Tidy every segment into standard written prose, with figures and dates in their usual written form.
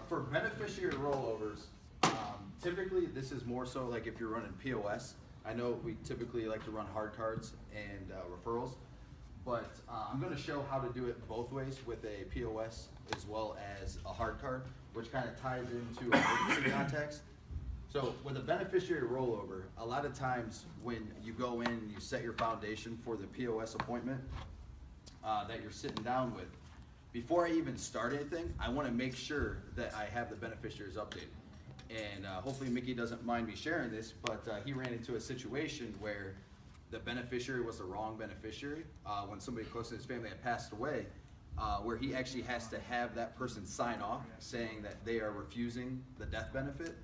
for beneficiary rollovers, typically this is more so like if you're running POS. I know we typically like to run hard cards and referrals, but I'm going to show how to do it both ways with a POS as well as a hard card, which kind of ties into emergency contacts. So with a beneficiary rollover, a lot of times when you go in and you set your foundation for the POS appointment that you're sitting down with, before I even start anything, I want to make sure that I have the beneficiaries updated. And hopefully Mickey doesn't mind me sharing this, but he ran into a situation where the beneficiary was the wrong beneficiary when somebody close to his family had passed away, where he actually has to have that person sign off saying that they are refusing the death benefit.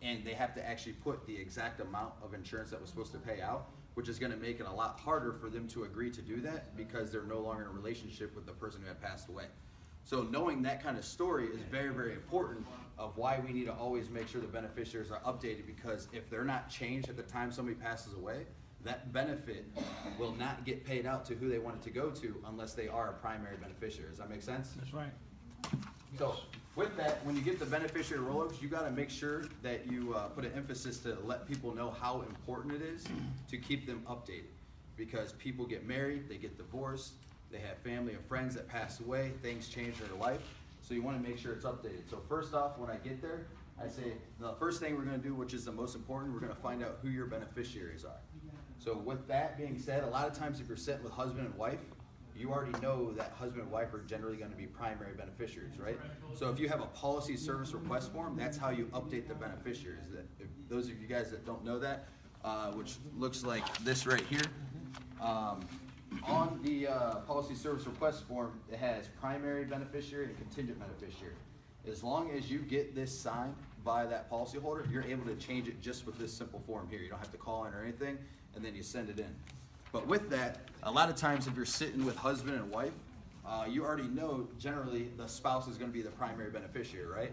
And they have to actually put the exact amount of insurance that was supposed to pay out, which is going to make it a lot harder for them to agree to do that because they're no longer in a relationship with the person who had passed away. So knowing that kind of story is very, very important of why we need to always make sure the beneficiaries are updated, because if they're not changed at the time somebody passes away, that benefit will not get paid out to who they want it to go to unless they are a primary beneficiary. Does that make sense? That's right. So with that, when you get the beneficiary rollovers, you got to make sure that you put an emphasis to let people know how important it is to keep them updated, because people get married, they get divorced, they have family and friends that pass away, things change in their life, so you want to make sure it's updated. So first off, when I get there, I say the first thing we're going to do, which is the most important, we're going to find out who your beneficiaries are. So with that being said, a lot of times if you're sitting with husband and wife, you already know that husband and wife are generally going to be primary beneficiaries, right? So if you have a policy service request form, that's how you update the beneficiaries. That if those of you guys that don't know that, which looks like this right here, on the policy service request form, it has primary beneficiary and contingent beneficiary. As long as you get this signed by that policyholder, you're able to change it just with this simple form here. You don't have to call in or anything, and then you send it in. But with that, a lot of times if you're sitting with husband and wife, you already know generally the spouse is going to be the primary beneficiary, right?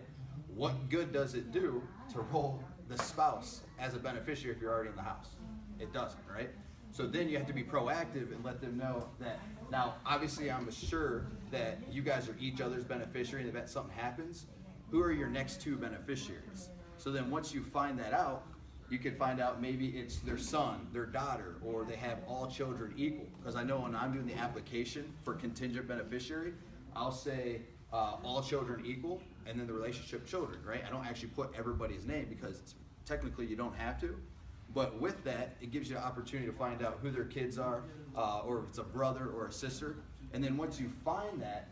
What good does it do to roll the spouse as a beneficiary if you're already in the house? It doesn't, right? So then you have to be proactive and let them know that, now obviously I'm sure that you guys are each other's beneficiary, and if something happens, who are your next two beneficiaries? So then once you find that out, you can find out maybe it's their son, their daughter, or they have all children equal. Because I know when I'm doing the application for contingent beneficiary, I'll say all children equal, and then the relationship children, right? I don't actually put everybody's name because technically you don't have to. But with that, it gives you an opportunity to find out who their kids are, or if it's a brother or a sister. And then once you find that,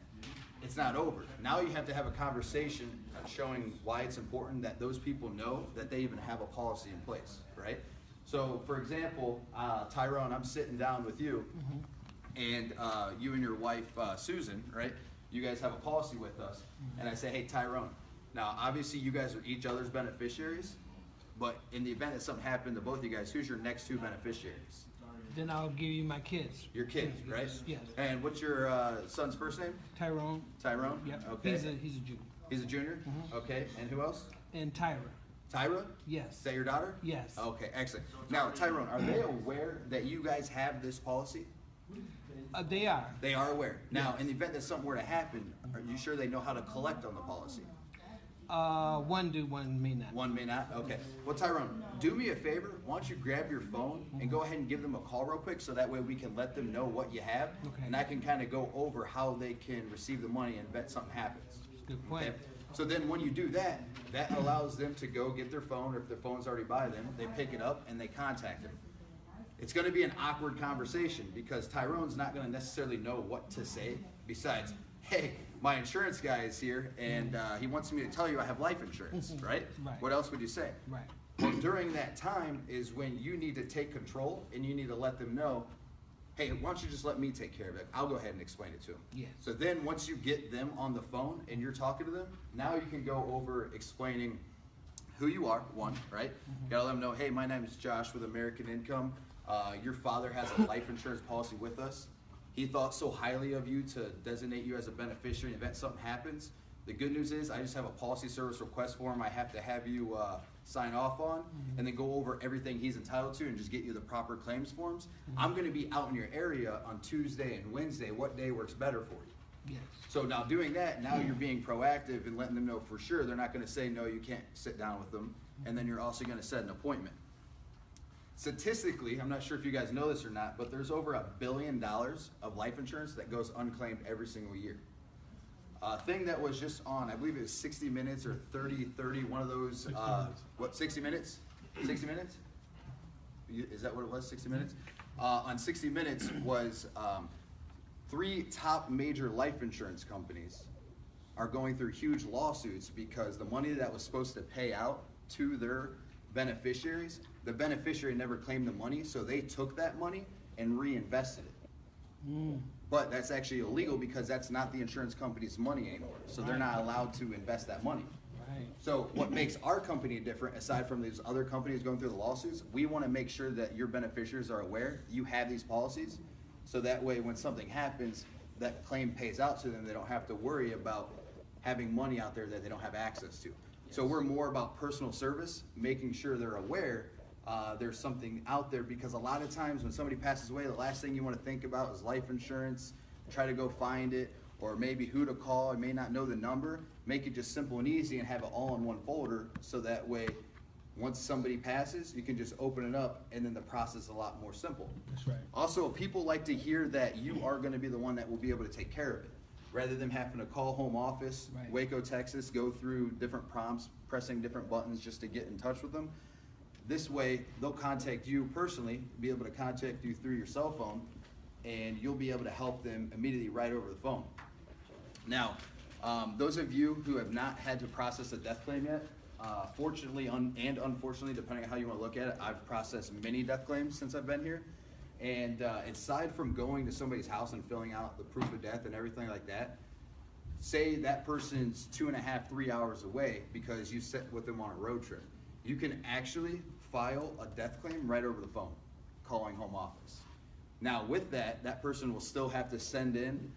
it's not over. Now you have to have a conversation showing why it's important that those people know that they even have a policy in place, right? So for example, Tyrone, I'm sitting down with you, and you and your wife, Susan, right? You guys have a policy with us, and I say, hey, Tyrone, now obviously you guys are each other's beneficiaries, but in the event that something happened to both of you guys, who's your next two beneficiaries? Then I'll give you my kids. Your kids, right? Yes. And what's your son's first name? Tyrone. Tyrone? Yep. Okay. He's a junior. He's a junior? Okay. And who else? And Tyra. Tyra? Yes. Is that your daughter? Yes. Okay, excellent. Now, Tyrone, are they aware that you guys have this policy? They are. They are aware. Now, in the event that something were to happen, are you sure they know how to collect on the policy? One do, one may not. One may not? Okay. Well, Tyrone, do me a favor. Why don't you grab your phone and go ahead and give them a call real quick, so that way we can let them know what you have. Okay. And I can kind of go over how they can receive the money and bet something happens. Good point. Okay? So then when you do that, that allows them to go get their phone, or if their phone's already by them, they pick it up and they contact them. It's going to be an awkward conversation because Tyrone's not going to necessarily know what to say besides, hey, my insurance guy is here and he wants me to tell you I have life insurance, right? Right. What else would you say? Right. Well, during that time is when you need to take control and you need to let them know, hey, why don't you just let me take care of it? I'll go ahead and explain it to them. Yes. So then once you get them on the phone and you're talking to them, now you can go over explaining who you are, one, right? You gotta let them know, hey, my name is Josh with American Income. Your father has a life insurance policy with us. He thought so highly of you to designate you as a beneficiary in the event something happens. The good news is I just have a policy service request form I have to have you sign off on, and then go over everything he's entitled to and just get you the proper claims forms. I'm going to be out in your area on Tuesday and Wednesday. What day works better for you? Yes. So now doing that, now you're being proactive and letting them know for sure. They're not gonna say, no, you can't sit down with them. And then you're also gonna set an appointment. Statistically, I'm not sure if you guys know this or not, but there's over $1 billion of life insurance that goes unclaimed every single year. A thing that was just on, I believe it was 60 Minutes or 30, one of those, what, 60 Minutes? 60 Minutes? Is that what it was, 60 Minutes? On 60 Minutes was 3 top major life insurance companies are going through huge lawsuits because the money that was supposed to pay out to their beneficiaries, the beneficiary never claimed the money, so they took that money and reinvested it. But that's actually illegal because that's not the insurance company's money anymore, so they're not allowed to invest that money. Right. So what makes our company different, aside from these other companies going through the lawsuits, we want to make sure that your beneficiaries are aware you have these policies, so that way when something happens, that claim pays out to them. They don't have to worry about having money out there that they don't have access to. So we're more about personal service, making sure they're aware there's something out there, because a lot of times when somebody passes away, the last thing you want to think about is life insurance, try to go find it, or maybe who to call. You may not know the number. Make it just simple and easy and have it all in one folder, so that way once somebody passes, you can just open it up and then the process is a lot more simple. That's right. Also, people like to hear that you are going to be the one that will be able to take care of it, rather than having to call home office, Right. Waco, Texas, go through different prompts, pressing different buttons just to get in touch with them. This way, they'll contact you personally, be able to contact you through your cell phone, and you'll be able to help them immediately right over the phone. Now, those of you who have not had to process a death claim yet, fortunately and unfortunately, depending on how you want to look at it, I've processed many death claims since I've been here. And aside from going to somebody's house and filling out the proof of death and everything like that, say that person's 2.5, 3 hours away because you sit with them on a road trip, you can actually file a death claim right over the phone, calling home office. Now with that, that person will still have to send in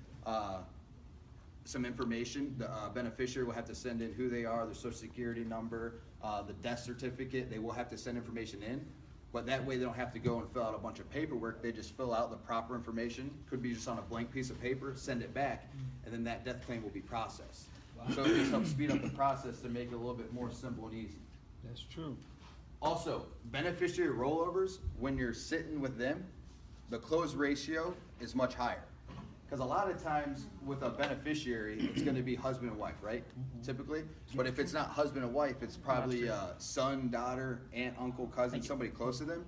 some information. The beneficiary will have to send in who they are, their social security number, the death certificate. They will have to send information in, but that way they don't have to go and fill out a bunch of paperwork. They just fill out the proper information, could be just on a blank piece of paper, send it back, and then that death claim will be processed. Wow. So it just helps speed up the process to make it a little bit more simple and easy. That's true. Also, beneficiary rollovers, when you're sitting with them, the close ratio is much higher. Because a lot of times with a beneficiary, it's going to be husband and wife, right? Typically. But if it's not husband and wife, it's probably son, daughter, aunt, uncle, cousin, somebody close to them.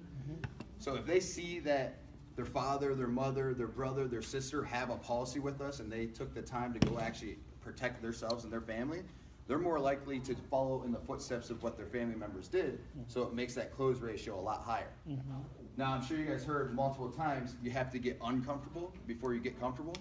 So if they see that their father, their mother, their brother, their sister have a policy with us and they took the time to go actually protect themselves and their family, they're more likely to follow in the footsteps of what their family members did. So it makes that close ratio a lot higher. Now, I'm sure you guys heard multiple times, you have to get uncomfortable before you get comfortable.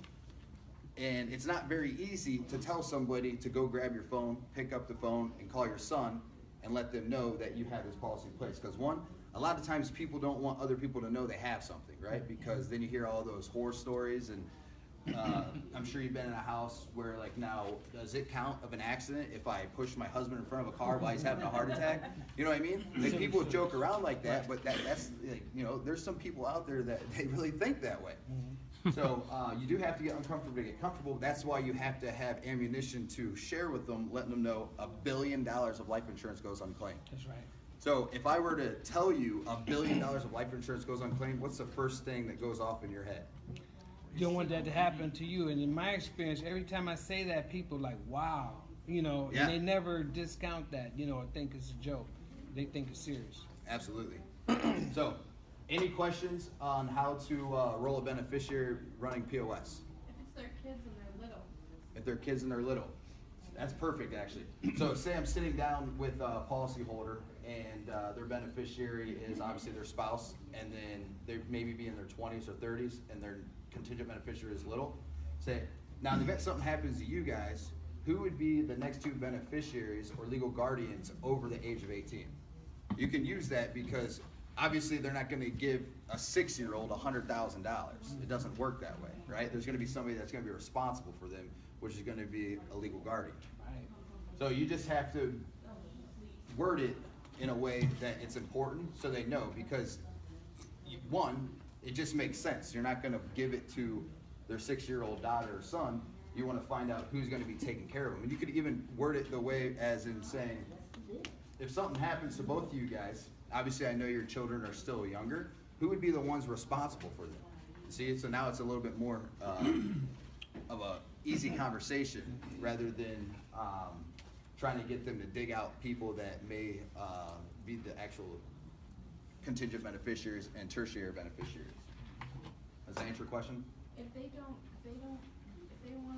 And it's not very easy to tell somebody to go grab your phone, pick up the phone, and call your son and let them know that you have this policy in place. Because one, a lot of times people don't want other people to know they have something, right? Because then you hear all those horror stories, and I'm sure you've been in a house where, like, now, does it count of an accident if I push my husband in front of a car while he's having a heart attack? You know what I mean? Like, people joke around like that, but that's like, you know, there's some people out there that they really think that way. So you do have to get uncomfortable to get comfortable. That's why you have to have ammunition to share with them, letting them know $1 billion of life insurance goes unclaimed. That's right. So if I were to tell you $1 billion of life insurance goes unclaimed, what's the first thing that goes off in your head? You don't want that to happen to you. And in my experience, every time I say that, people are like, wow, you know, Yeah. and they never discount that, you know, or think it's a joke. They think it's serious. Absolutely. So, any questions on how to roll a beneficiary running POS? If it's their kids and they're little. If they're kids and they're little. That's perfect, actually. So say I'm sitting down with a policyholder and their beneficiary is obviously their spouse, and then they maybe be in their 20s or 30s and their contingent beneficiary is little. Say, now in the event something happens to you guys, who would be the next 2 beneficiaries or legal guardians over the age of 18? You can use that because obviously they're not going to give a 6-year-old $100,000. It doesn't work that way, right? There's going to be somebody that's going to be responsible for them, which is going to be a legal guardian. Right. So you just have to word it in a way that it's important so they know, because one, it just makes sense. You're not going to give it to their 6-year-old daughter or son you want to find out who's going to be taking care of them. And you could even word it the way as in saying, if something happens to both of you guys, obviously I know your children are still younger, who would be the ones responsible for them? See, so now it's a little bit more of a easy conversation rather than trying to get them to dig out people that may be the actual contingent beneficiaries and tertiary beneficiaries. Does that answer your question? If they want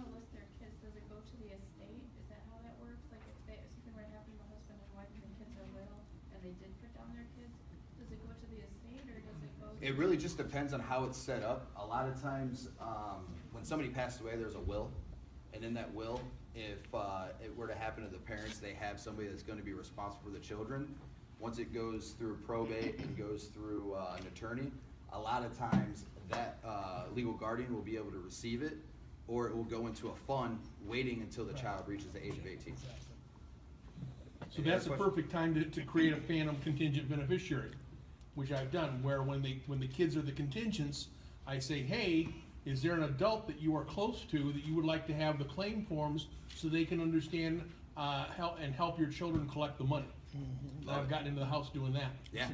to list their kids, does it go to the estate? Is that how that works? Like if something might happen to husband and wife and the kids are little and they did put down their kids, does it go to the estate or does it go to... It really just depends on how it's set up. A lot of times, when somebody passes away, there's a will. And in that will, if it were to happen to the parents, they have somebody that's going to be responsible for the children. Once it goes through probate and goes through an attorney, a lot of times that legal guardian will be able to receive it, or it will go into a fund waiting until the child reaches the age of 18. So that's the perfect time to create a phantom contingent beneficiary, which I've done, where when the kids are the contingents, I say, hey, is there an adult that you are close to that you would like to have the claim forms so they can understand help your children collect the money? I've gotten into the house doing that. Yeah,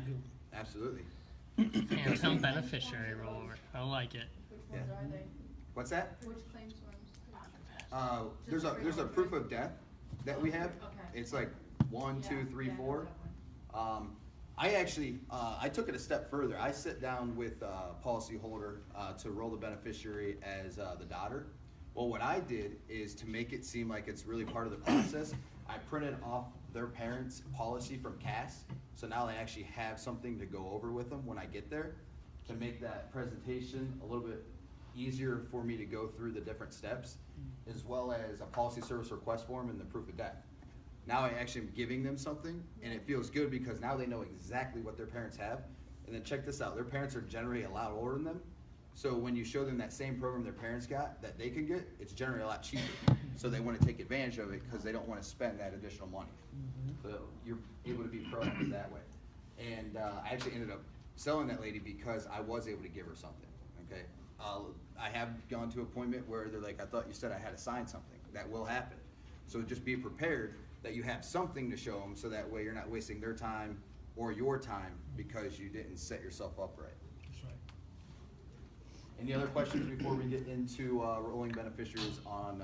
absolutely. Phantom beneficiary rollover. I like it. Which ones are they? What's that? Which claims forms? There's a proof of death that we have. Okay. It's like 1, 2, 3, Yeah, 4. I actually I took it a step further. I sit down with policyholder to roll the beneficiary as the daughter. Well, what I did is to make it seem like it's really part of the process, I printed off their parents' policy from CAS. So now they actually have something to go over with them when I get there to make that presentation a little bit easier for me to go through the different steps, as well as a policy service request form and the proof of death. Now I actually am giving them something, and it feels good because now they know exactly what their parents have. And then check this out, their parents are generally a lot older than them. So when you show them that same program their parents got that they can get, it's generally a lot cheaper. So they want to take advantage of it because they don't want to spend that additional money. So you're able to be proactive that way. And I actually ended up selling that lady because I was able to give her something, okay? I have gone to an appointment where they're like, I thought you said I had to sign something. That will happen. So just be prepared that you have something to show them so that way you're not wasting their time or your time because you didn't set yourself up right. That's right. Any other questions before we get into rolling beneficiaries on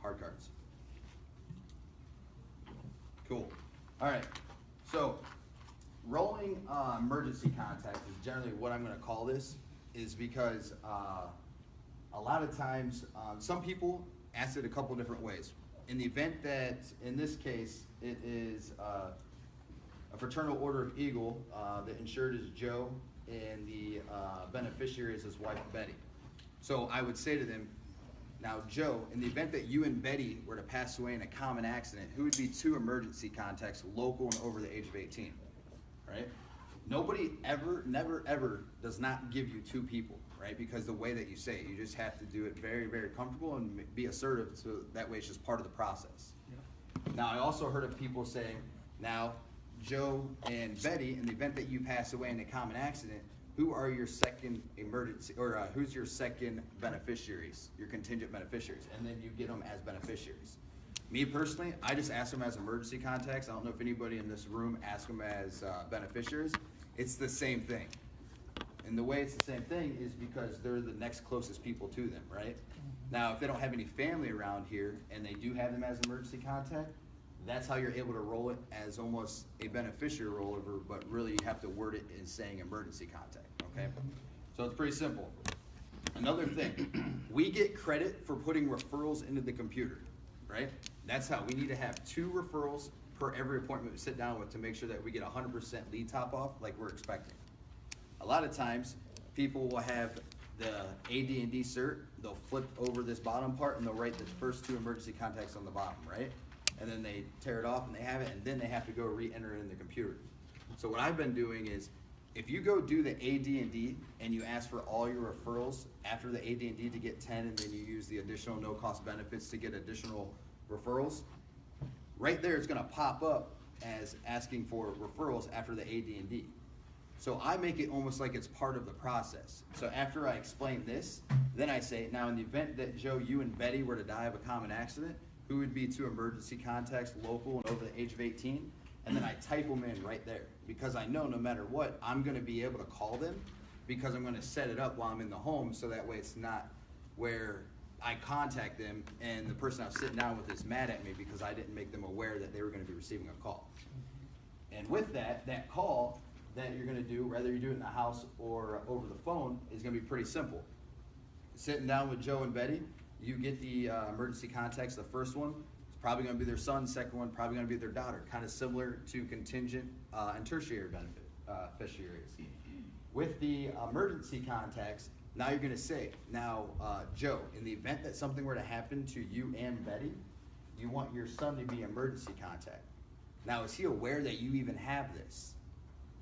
hard cards? Cool. All right. So rolling emergency contacts is generally what I'm going to call this, is because a lot of times some people ask it a couple different ways. In the event that, in this case, it is a fraternal order of Eagle, the insured is Joe, and the beneficiary is his wife, Betty. So I would say to them, now Joe, in the event that you and Betty were to pass away in a common accident, who would be 2 emergency contacts, local and over the age of 18, right? Nobody ever, never, ever does not give you 2 people, right? Because the way that you say it, you just have to do it very, very comfortable and be assertive, so that way it's just part of the process. Yeah. Now, I also heard of people saying, now, Joe and Betty, in the event that you pass away in a common accident, who are your second emergency, or who's your second beneficiaries, your contingent beneficiaries, and then you get them as beneficiaries. Me personally, I just ask them as emergency contacts. I don't know if anybody in this room asks them as beneficiaries. It's the same thing. And the way it's the same thing is because they're the next closest people to them, right? Now, if they don't have any family around here and they do have them as emergency contact, that's how you're able to roll it as almost a beneficiary rollover, but really you have to word it in saying emergency contact, okay? So it's pretty simple. Another thing, we get credit for putting referrals into the computer, right? That's how we need to have 2 referrals per every appointment we sit down with to make sure that we get 100% lead top off like we're expecting. A lot of times, people will have the AD&D cert, they'll flip over this bottom part and they'll write the first 2 emergency contacts on the bottom, right? And then they tear it off and they have it, and then they have to go re-enter it in the computer. So what I've been doing is, if you go do the AD&D and you ask for all your referrals after the AD&D to get 10, and then you use the additional no-cost benefits to get additional referrals, right there it's going to pop up as asking for referrals after the AD&D. So I make it almost like it's part of the process. So after I explain this, then I say, now in the event that Joe, you and Betty were to die of a common accident, who would be two emergency contacts, local and over the age of 18? And then I type them in right there, because I know no matter what, I'm gonna be able to call them, because I'm gonna set it up while I'm in the home, so that way it's not where I contact them and the person I was sitting down with is mad at me because I didn't make them aware that they were gonna be receiving a call. And with that call that you're gonna do, whether you do it in the house or over the phone, is gonna be pretty simple. Sitting down with Joe and Betty, you get the emergency contacts. The first one is probably gonna be their son, second one probably gonna be their daughter, kind of similar to contingent and tertiary beneficiaries. With the emergency contacts, now you're gonna say, now Joe, in the event that something were to happen to you and Betty, you want your son to be emergency contact. Now, is he aware that you even have this?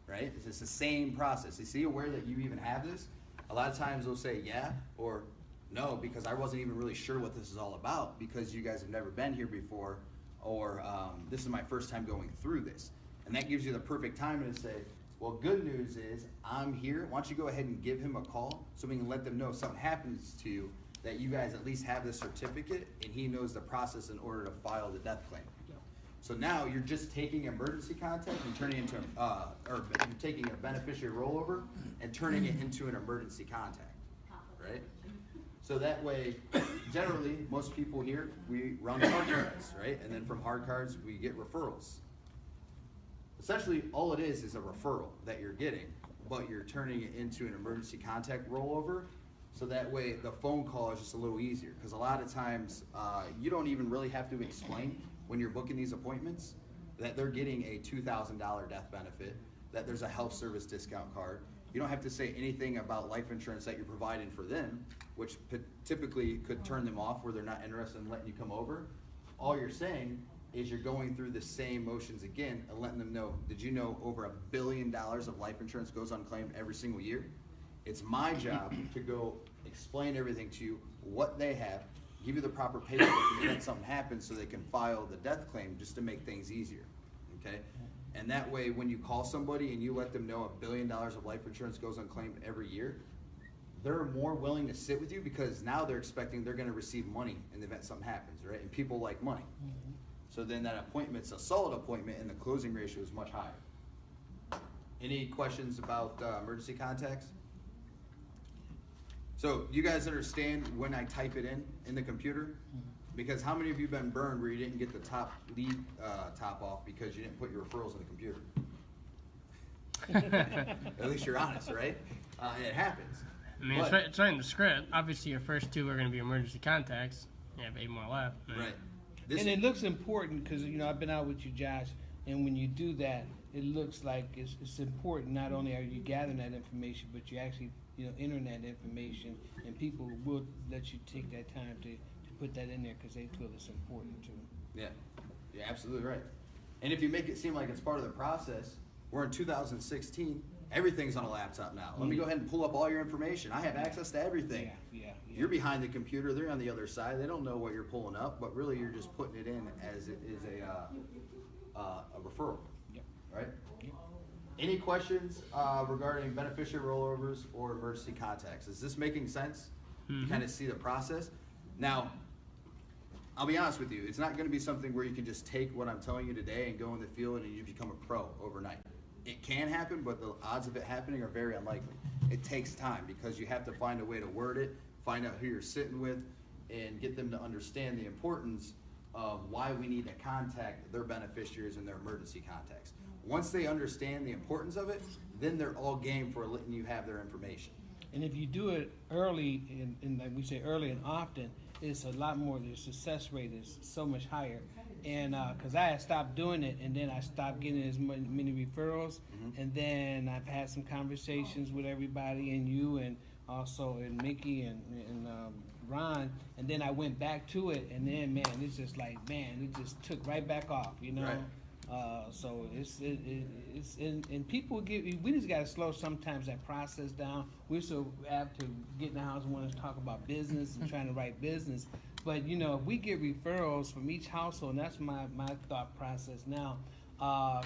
Right? It's the same process. Is he aware that you even have this? A lot of times they'll say yeah or no, because I wasn't even really sure what this is all about, because you guys have never been here before, or this is my first time going through this. And that gives you the perfect time to say, well, good news is I'm here. Why don't you go ahead and give him a call so we can let them know if something happens to you, that you guys at least have the certificate and he knows the process in order to file the death claim. So now you're just taking emergency contact and turning it into, or you're taking a beneficiary rollover and turning it into an emergency contact, right? So that way, generally, most people here, we run hard cards, right? And then from hard cards, we get referrals. Essentially, all it is a referral that you're getting, but you're turning it into an emergency contact rollover. So that way, the phone call is just a little easier, because a lot of times, you don't even really have to explain when you're booking these appointments that they're getting a $2,000 death benefit, that there's a health service discount card. You don't have to say anything about life insurance that you're providing for them, which typically could turn them off where they're not interested in letting you come over. All you're saying is you're going through the same motions again and letting them know, did you know over $1 billion of life insurance goes unclaimed every single year? It's my job to go explain everything to you, what they have, give you the proper paperwork when something happens so they can file the death claim, just to make things easier, okay? And that way, when you call somebody and you let them know $1 billion of life insurance goes unclaimed every year, they're more willing to sit with you, because now they're expecting they're gonna receive money in the event something happens, right? And people like money. So then that appointment's a solid appointment and the closing ratio is much higher. Any questions about emergency contacts? So you guys understand when I type it in the computer? Because how many of you have been burned where you didn't get the top lead top off because you didn't put your referrals in the computer? At least you're honest, right? It happens. I mean, it's right in the script. Obviously, your first two are going to be emergency contacts. You have 8 more left. Right. And it looks important because, you know, I've been out with you, Josh, and when you do that, it looks like it's important. Not only are you gathering that information, but you actually, you know, entering that information, and people will let you take that time to put that in there because they feel it's important too. Yeah, you're absolutely right. And if you make it seem like it's part of the process, we're in 2016, everything's on a laptop now. Let me go ahead and pull up all your information. I have access to everything. Yeah. You're behind the computer, they're on the other side, they don't know what you're pulling up, but really you're just putting it in as it is a referral, right? Yep. Any questions regarding beneficiary rollovers or emergency contacts? Is this making sense? You kind of see the process? Now, I'll be honest with you, it's not gonna be something where you can just take what I'm telling you today and go in the field and you become a pro overnight. It can happen, but the odds of it happening are very unlikely. It takes time because you have to find a way to word it, find out who you're sitting with, and get them to understand the importance of why we need to contact their beneficiaries and their emergency contacts. Once they understand the importance of it, then they're all game for letting you have their information. And if you do it early, and like we say early and often, it's a lot more, the success rate is so much higher. And because I had stopped doing it, and then I stopped getting as many referrals, and then I've had some conversations with everybody, and you, and also and Mickey and Ron, and then I went back to it, and then man, it's just like, man, it just took right back off, you know. Right. So it's and people we just gotta slow sometimes that process down. We're so apt to get in the house and want to talk about business and trying to write business, but you know, if we get referrals from each household, and that's my thought process now.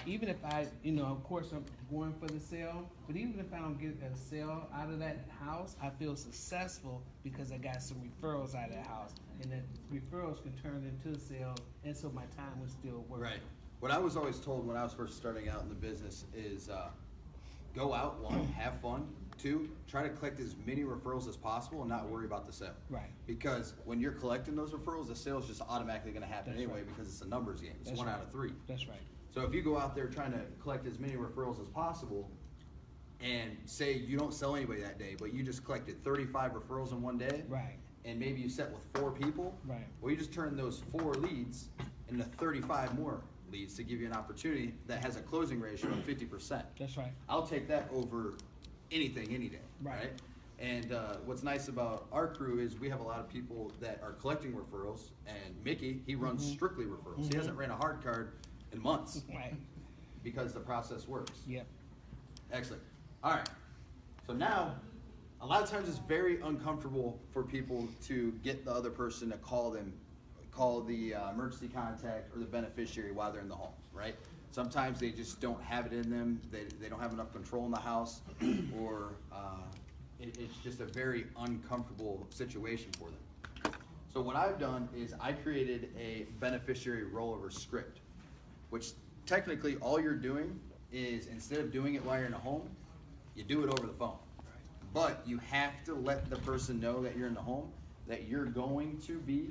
Even if I, of course I'm going for the sale, but even if I don't get a sale out of that house, I feel successful because I got some referrals out of that house. And that referrals can turn into sales, and so my time was still worth it. Right. What I was always told when I was first starting out in the business is go out, one, have fun. Two, try to collect as many referrals as possible and not worry about the sale. Right. Because when you're collecting those referrals, the sale's just automatically going to happen That's anyway right. because it's a numbers game. It's That's one right. out of 3. That's right. So if you go out there trying to collect as many referrals as possible and say you don't sell anybody that day, but you just collected 35 referrals in one day, Right. and maybe you set with 4 people, Right. well, you just turn those 4 leads into 35 more leads to give you an opportunity that has a closing ratio of 50%. That's right. I'll take that over anything, any day, Right. right? And what's nice about our crew is we have a lot of people that are collecting referrals, and Mickey, he runs strictly referrals. He hasn't ran a hard card in months Right. because the process works. Yep. Excellent. All right. So now, a lot of times it's very uncomfortable for people to get the other person to call the emergency contact or the beneficiary while they're in the home, right? Sometimes they just don't have it in them. They don't have enough control in the house, or it's just a very uncomfortable situation for them. So what I've done is I created a beneficiary rollover script, which technically all you're doing is instead of doing it while you're in a home, you do it over the phone. But you have to let the person know that you're in the home, that you're going to be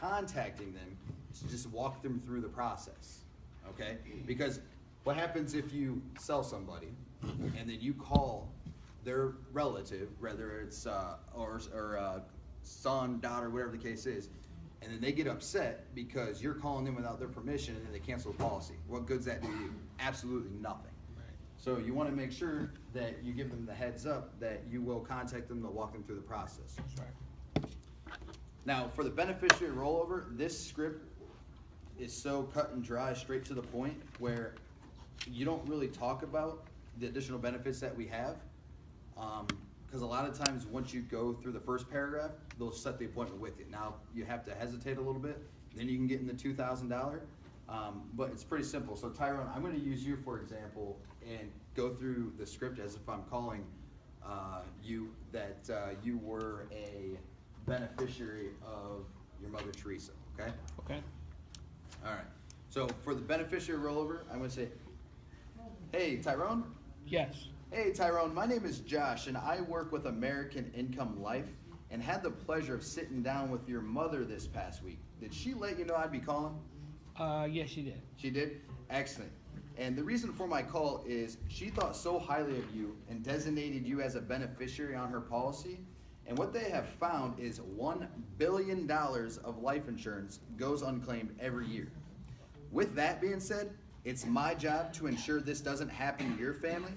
contacting them to just walk them through the process, okay? Because what happens if you sell somebody and then you call their relative, whether it's or son, daughter, whatever the case is, and then they get upset because you're calling them without their permission and then they cancel the policy. What good's that do you? Absolutely nothing. So you want to make sure that you give them the heads up that you will contact them to walk them through the process. That's right. Now, for the beneficiary rollover, this script is so cut and dry, straight to the point, where you don't really talk about the additional benefits that we have. Because a lot of times once you go through the first paragraph, they'll set the appointment with you. Now, you have to hesitate a little bit, then you can get in the $2,000. But it's pretty simple. So Tyrone, I'm going to use you for example and go through the script as if I'm calling you that you were a beneficiary of your mother Teresa, okay? Okay. All right. So for the beneficiary rollover, I'm going to say, hey Tyrone. Yes. Hey Tyrone, my name is Josh and I work with American Income Life and had the pleasure of sitting down with your mother this past week. Did she let you know I'd be calling? Yes, she did. She did? Excellent. And the reason for my call is she thought so highly of you and designated you as a beneficiary on her policy. And what they have found is $1 billion of life insurance goes unclaimed every year. With that being said, it's my job to ensure this doesn't happen to your family.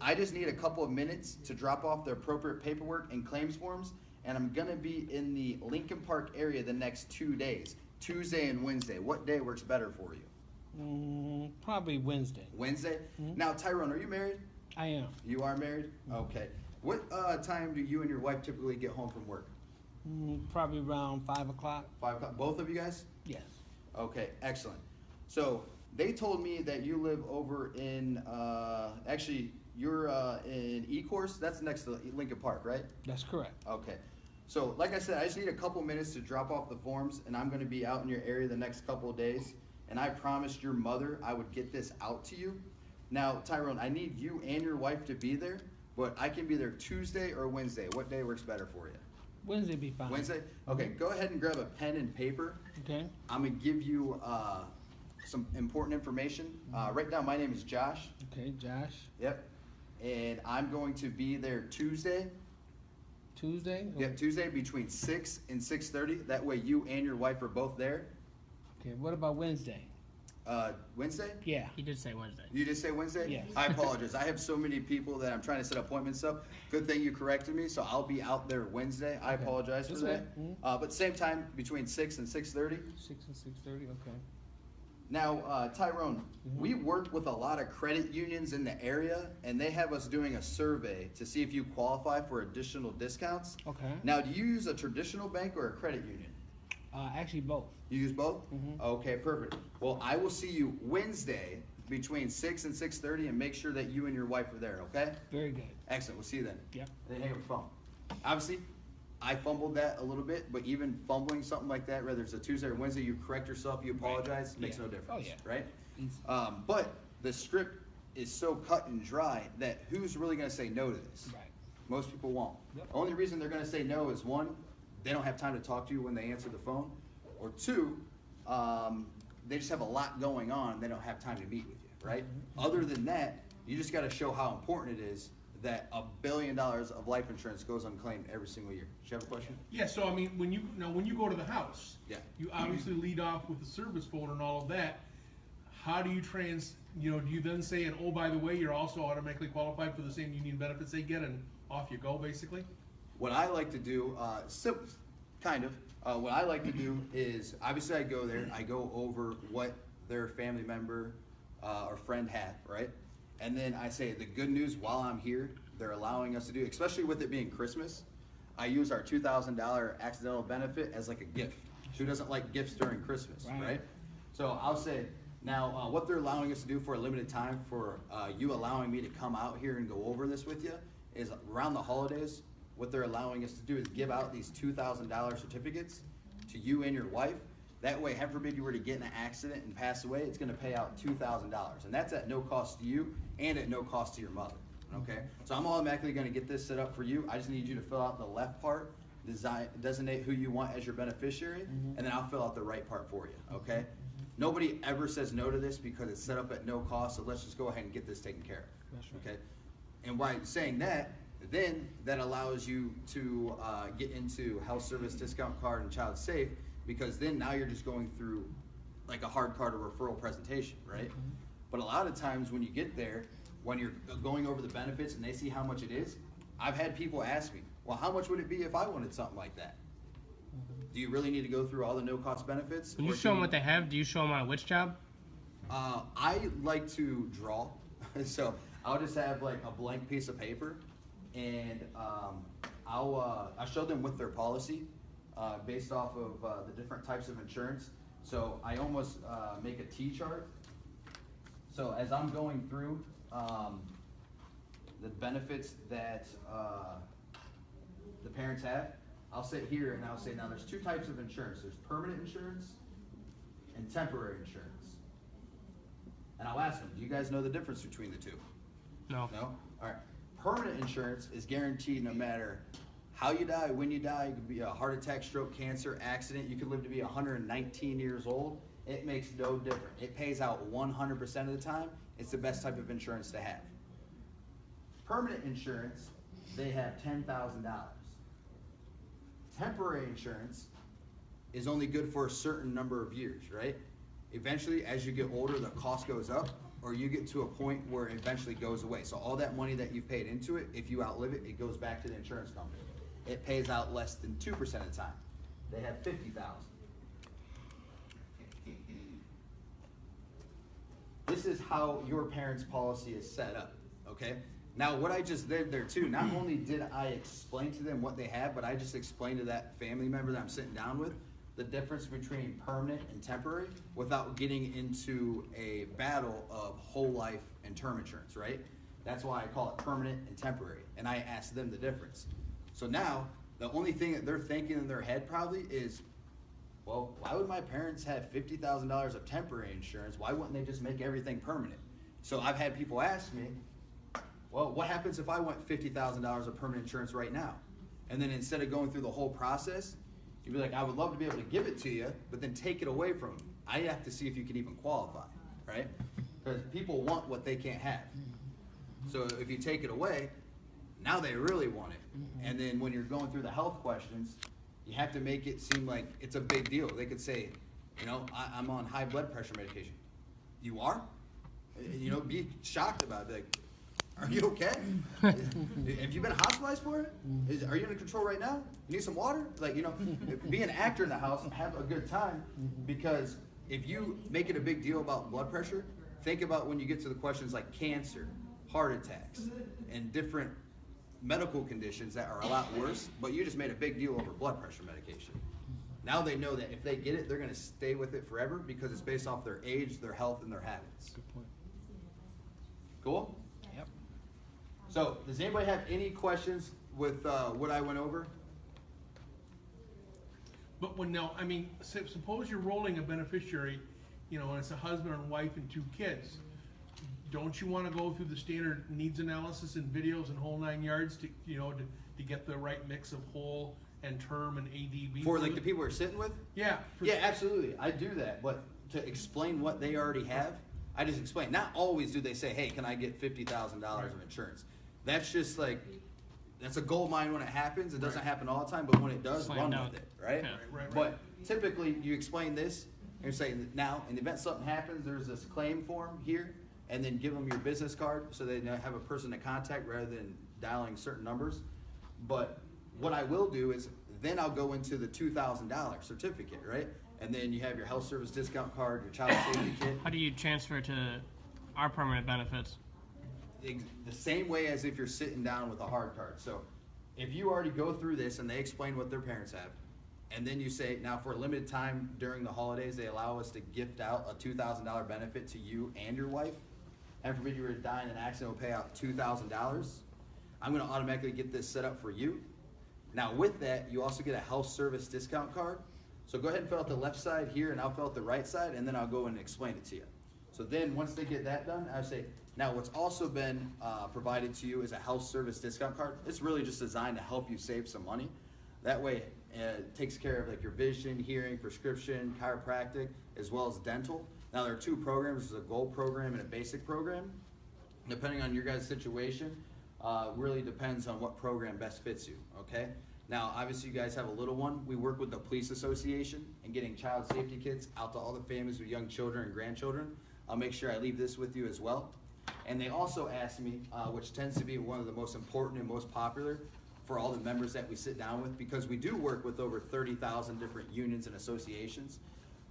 I just need a couple of minutes to drop off the appropriate paperwork and claims forms, and I'm gonna be in the Lincoln Park area the next 2 days, Tuesday and Wednesday. What day works better for you? Probably Wednesday. Wednesday? Now, Tyrone, are you married? I am. You are married? Okay. What time do you and your wife typically get home from work? Probably around 5 o'clock. 5 o'clock? Both of you guys? Yes. Okay, excellent. So they told me that you live over in, actually, you're in E-Course. That's next to Lincoln Park, right? That's correct. Okay. So like I said, I just need a couple minutes to drop off the forms, and I'm going to be out in your area the next couple of days. And I promised your mother I would get this out to you. Now, Tyrone, I need you and your wife to be there, but I can be there Tuesday or Wednesday. What day works better for you? Wednesday be fine. Wednesday? Okay, go ahead and grab a pen and paper. Okay. I'm going to give you some important information. Write down my name is Josh. Okay, Josh. Yep. And I'm going to be there Tuesday. Tuesday? Yep, Tuesday between 6 and 6:30. That way you and your wife are both there. Okay, what about Wednesday? Wednesday? Yeah. He did say Wednesday. You just say Wednesday? Yes. I apologize. I have so many people that I'm trying to set appointments up. Good thing you corrected me, so I'll be out there Wednesday. I Okay. apologize for That's that. okay. But same time between 6 and 6:30. 6 and 6:30, okay. Now, Tyrone, we work with a lot of credit unions in the area, and they have us doing a survey to see if you qualify for additional discounts. Okay. Now, do you use a traditional bank or a credit union? Actually, both. You use both? Okay, perfect. Well, I will see you Wednesday between 6 and 6:30 and make sure that you and your wife are there, okay? Very good. Excellent, we'll see you then. Yep. Then hang up the phone. Obviously, I fumbled that a little bit, but even fumbling something like that, whether it's a Tuesday or Wednesday, you correct yourself, you apologize, makes Yeah. no difference, Oh, yeah. right? Easy. But the script is so cut and dry that who's really gonna say no to this? Right. Most people won't. Yep. The only reason they're gonna say no is one, they don't have time to talk to you when they answer the phone, or two, they just have a lot going on, they don't have time to meet with you, right? Other than that, you just gotta show how important it is that $1 billion of life insurance goes unclaimed every single year. Do you have a question? Yeah, so I mean, when you go to the house, Yeah. you obviously lead off with the service folder and all of that. How do you do you then say, and oh, by the way, you're also automatically qualified for the same union benefits they get, and off you go, basically? What I like to do, what I like to do is, obviously I go there, I go over what their family member or friend had, right? And then I say, the good news while I'm here, they're allowing us to do, especially with it being Christmas, I use our $2,000 accidental benefit as like a gift. Who doesn't like gifts during Christmas, right? So I'll say, now what they're allowing us to do for a limited time for you allowing me to come out here and go over this with you is around the holidays, what they're allowing us to do is give out these $2,000 certificates to you and your wife. That way, heaven forbid you were to get in an accident and pass away, it's gonna pay out $2,000. And that's at no cost to you and at no cost to your mother, okay? So I'm automatically gonna get this set up for you. I just need you to fill out the left part, designate who you want as your beneficiary, and then I'll fill out the right part for you, okay? Nobody ever says no to this because it's set up at no cost, so let's just go ahead and get this taken care of, That's right. okay? And by saying that, then that allows you to get into health service discount card and child safe, because then now you're just going through like a hard card or referral presentation, right? But a lot of times when you get there, when you're going over the benefits and they see how much it is, I've had people ask me, well, how much would it be if I wanted something like that? Do you really need to go through all the no-cost benefits? When you show them what they have, do you show them on a which job? I like to draw, so I'll just have like a blank piece of paper, and I'll show them with their policy based off of the different types of insurance. So I almost make a T-chart. So as I'm going through the benefits that the parents have, I'll sit here and I'll say, now there's two types of insurance. There's permanent insurance and temporary insurance. And I'll ask them, do you guys know the difference between the two? No. No? All right. Permanent insurance is guaranteed no matter how you die, when you die. It could be a heart attack, stroke, cancer, accident. You could live to be 119 years old. It makes no difference. It pays out 100% of the time. It's the best type of insurance to have. Permanent insurance, they have $10,000. Temporary insurance is only good for a certain number of years, right? Eventually, as you get older, the cost goes up, or you get to a point where it eventually goes away. So all that money that you've paid into it, if you outlive it, it goes back to the insurance company. It pays out less than 2% of the time. They have $50,000. This is how your parents' policy is set up, okay? Now, what I just did there too, not only did I explain to them what they have, but I just explained to that family member that I'm sitting down with the difference between permanent and temporary without getting into a battle of whole life and term insurance, right? That's why I call it permanent and temporary, and I asked them the difference. So now, the only thing that they're thinking in their head probably is, well, why would my parents have $50,000 of temporary insurance? Why wouldn't they just make everything permanent? So I've had people ask me, well, what happens if I want $50,000 of permanent insurance right now? And then instead of going through the whole process, you'd be like, I would love to be able to give it to you, but then take it away from them. I have to see if you can even qualify, right? Because people want what they can't have. So if you take it away, now they really want it. And then when you're going through the health questions, you have to make it seem like it's a big deal. They could say, you know, I'm on high blood pressure medication. You are? You know, be shocked about it. Like, are you okay? Have you been hospitalized for it? Are you under control right now? You need some water? Like, you know, be an actor in the house and have a good time, because if you make it a big deal about blood pressure, think about when you get to the questions like cancer, heart attacks, and different medical conditions that are a lot worse, but you just made a big deal over blood pressure medication. Now they know that if they get it, they're going to stay with it forever because it's based off their age, their health, and their habits. Good point. Cool? Yep. So, does anybody have any questions with what I went over? But when now, I mean, suppose you're rolling a beneficiary, you know, and it's a husband and wife and 2 kids. Don't you want to go through the standard needs analysis and videos and whole 9 yards to, you know, to get the right mix of whole and term and ADB? For like the people we're sitting with? Yeah. Yeah, absolutely. I do that, but to explain what they already have, I just explain. Not always do they say, hey, can I get $50,000 of insurance? That's just like, that's a gold mine when it happens. It doesn't happen all the time, but when it does, Slam run dunk. with it, right? Yeah. Right. But typically, you explain this, and you say, now, in the event something happens, there's this claim form here, and then give them your business card so they have a person to contact rather than dialing certain numbers. But what I will do is, then I'll go into the $2,000 certificate, right? And then you have your health service discount card, your child safety kit. How do you transfer to our permanent benefits? The same way as if you're sitting down with a hard card. So if you already go through this and they explain what their parents have, and then you say, now for a limited time during the holidays, they allow us to gift out a $2,000 benefit to you and your wife. And forbid you were to die in an accident, we'll pay out $2,000. I'm gonna automatically get this set up for you. Now with that, you also get a health service discount card. So go ahead and fill out the left side here, and I'll fill out the right side, and then I'll go and explain it to you. So then once they get that done, I say, now what's also been provided to you is a health service discount card. It's really just designed to help you save some money. That way it takes care of like your vision, hearing, prescription, chiropractic, as well as dental. Now there are 2 programs, there's a gold program and a basic program. Depending on your guys' situation, really depends on what program best fits you, okay? Now, obviously you guys have a little one. We work with the police association and getting child safety kits out to all the families with young children and grandchildren. I'll make sure I leave this with you as well. And they also asked me, which tends to be one of the most important and most popular for all the members that we sit down with, because we do work with over 30,000 different unions and associations.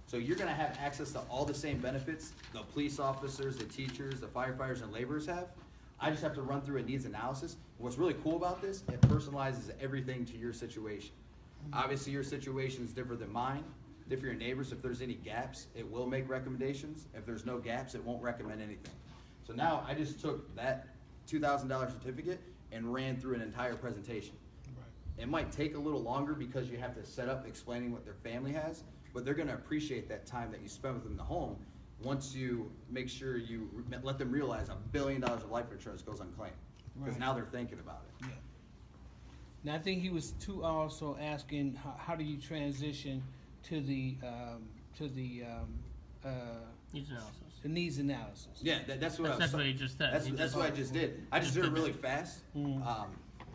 So you're gonna have access to all the same benefits the police officers, the teachers, the firefighters, and laborers have. I just have to run through a needs analysis. What's really cool about this, it personalizes everything to your situation. Obviously your situation is different than mine, different from your neighbors. If there's any gaps, it will make recommendations. If there's no gaps, it won't recommend anything. So now I just took that $2,000 certificate and ran through an entire presentation. It might take a little longer because you have to set up explaining what their family has, but they're gonna appreciate that time that you spend with them in the home once you make sure you let them realize $1 billion of life insurance goes unclaimed. Because Right. now they're thinking about it. Yeah. Now I think he was too also asking how do you transition to the Needs analysis. the needs analysis. Yeah, that's what That's what he just said. That's what I just did. I just Just did it did really that. fast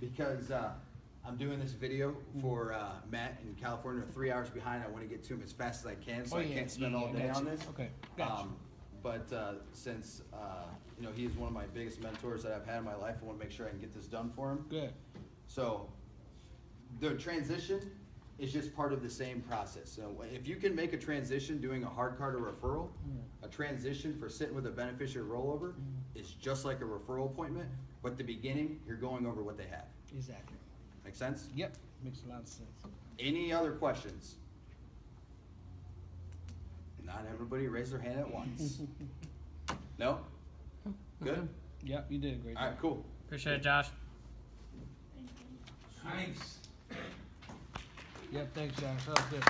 because I'm doing this video for Matt in California. 3 hours behind. I want to get to him as fast as I can, so I can't spend all day on this. Okay, gotcha. But since you know, he is one of my biggest mentors that I've had in my life, I want to make sure I can get this done for him. Good. So the transition is just part of the same process. So if you can make a transition doing a hard card or referral, a transition for sitting with a beneficiary rollover is just like a referral appointment, but at the beginning, you're going over what they have. Exactly. Make sense? Yep. Makes a lot of sense. Any other questions? Not everybody raise their hand at once. No? Good? Yep, you did a great job. All right, cool. Appreciate it, Josh. Thank you. Yep, thanks, Josh. That was good.